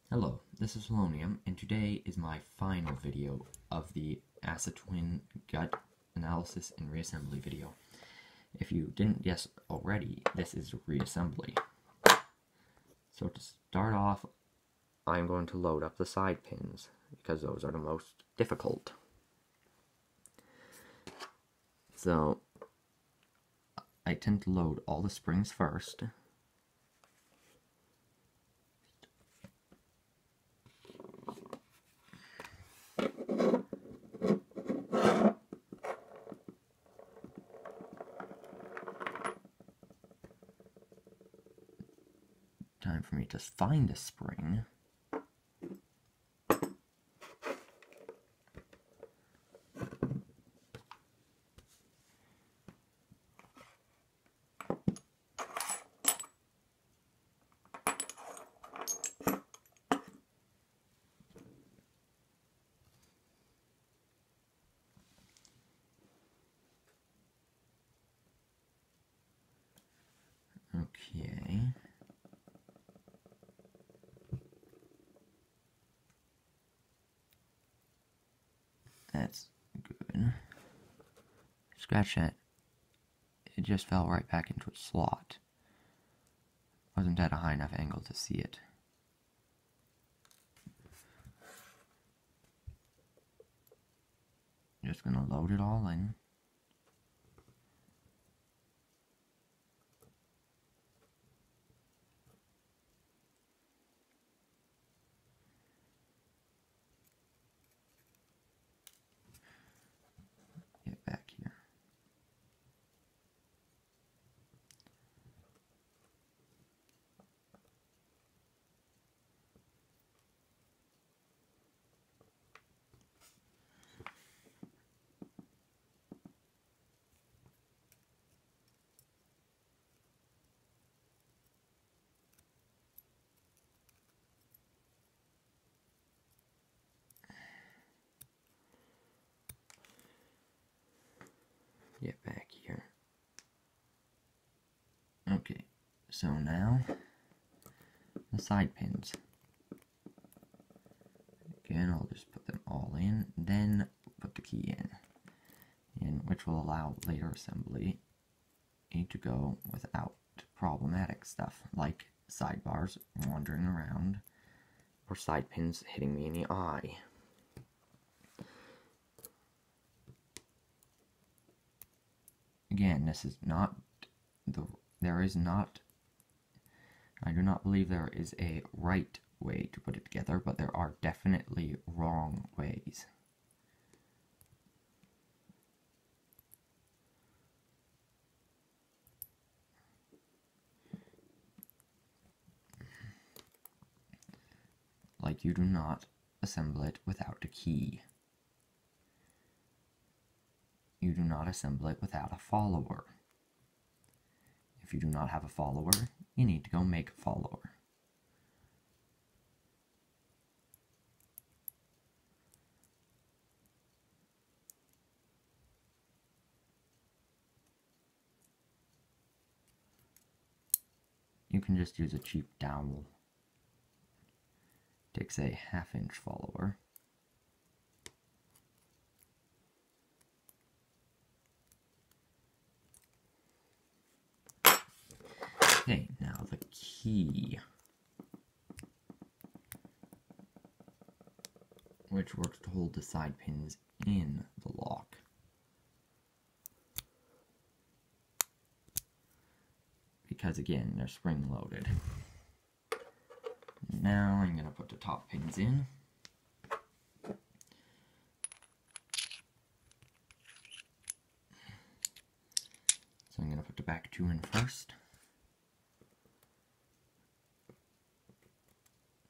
Hello, this is Polonium, and today is my final video of the ASSA twin gut analysis and reassembly video. If you didn't guess already, this is reassembly. So to start off, I'm going to load up the side pins, because those are the most difficult. So, I tend to load all the springs first. Time for me to find a spring. Okay. That's good. Scratch that. It just fell right back into a slot. Wasn't at a high enough angle to see it. Just gonna load it all in. Get back here. Get back here. Okay, so now the side pins. Again, I'll just put them all in, then put the key in which will allow later assembly to go without problematic stuff like sidebars wandering around or side pins hitting me in the eye. Again, this is not I do not believe there is a right way to put it together, but there are definitely wrong ways. Like, you do not assemble it without a key. You do not assemble it without a follower. If you do not have a follower, you need to go make a follower. You can just use a cheap dowel. Takes a 1/2-inch follower. Okay, now the key, which works to hold the side pins in the lock. Because again, they're spring loaded. Now I'm going to put the top pins in. So I'm going to put the back two in first.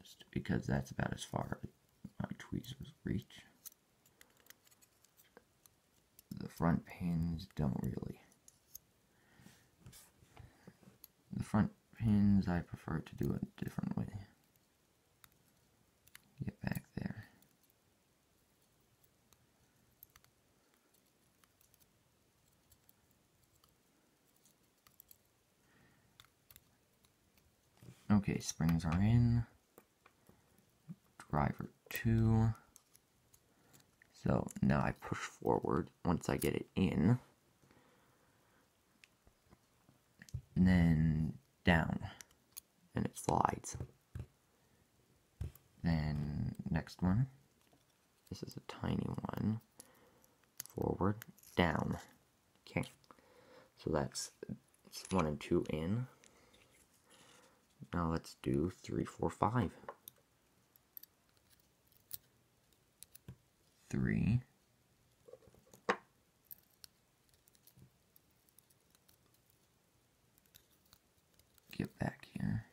Just because that's about as far as my tweezers reach. The front pins don't really. The front pins I prefer to do it a different way. Get back there. Okay, springs are in. screwdriver 2. So now I push forward once I get it in, and then down, and it slides. Then next one, this is a tiny one, forward, down. Okay, so that's 1 and 2 in. Now let's do 3, 4, 5. 3. Get back here.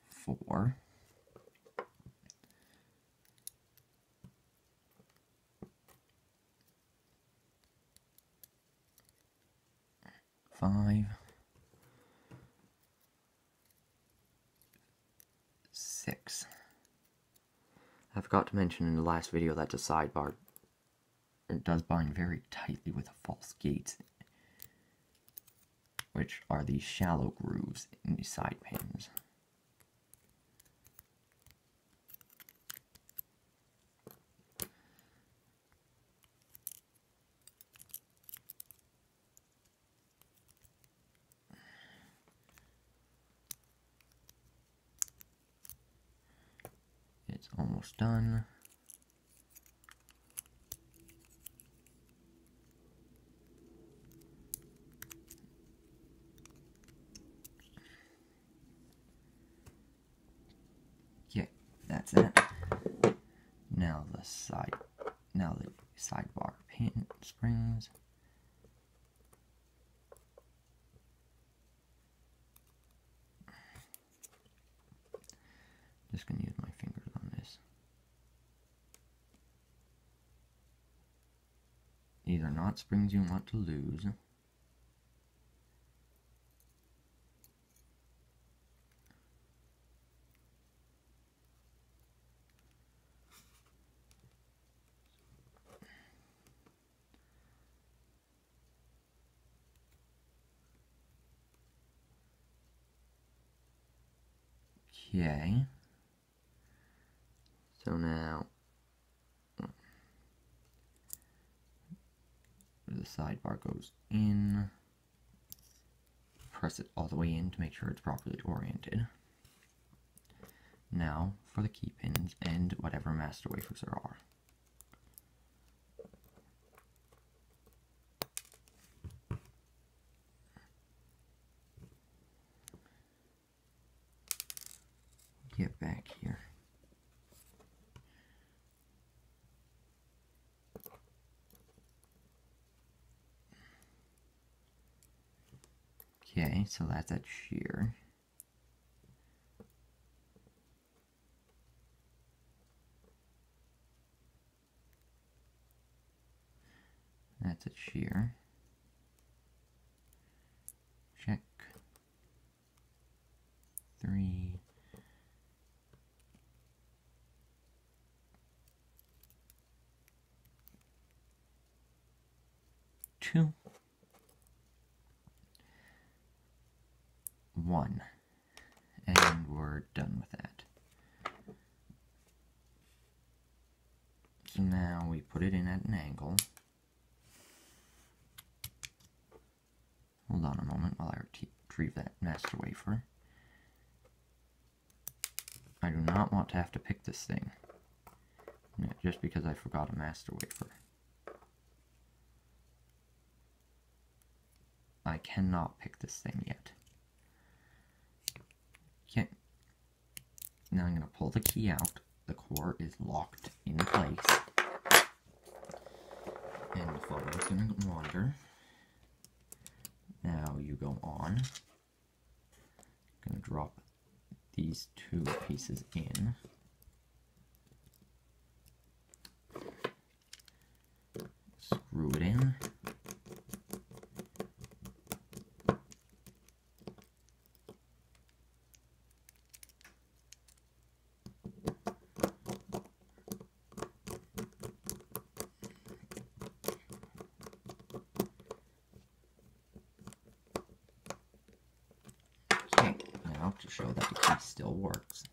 4. 5. 6. I forgot to mention in the last video that the sidebar, it does bind very tightly with false gates, which are these shallow grooves in the side pins. It's almost done. Yeah, that's it. Now the sidebar pin springs. Just gonna use my fingers on this. These are not springs you want to lose. Okay. So now the sidebar goes in. Press it all the way in to make sure it's properly oriented. Now for the key pins and whatever master wafers there are. Get back here. Okay, so that's at shear. That's at shear. Check. 3. 2. 1. And we're done with that. So now we put it in at an angle. Hold on a moment while I retrieve that master wafer. I do not want to have to pick this thing, just because I forgot a master wafer. I cannot pick this thing yet. Okay. Now I'm going to pull the key out. The core is locked in place. And the photo is going to wander. Now you go on. I'm going to drop these 2 pieces in. Screw it in. Okay, now now to show that the key still works.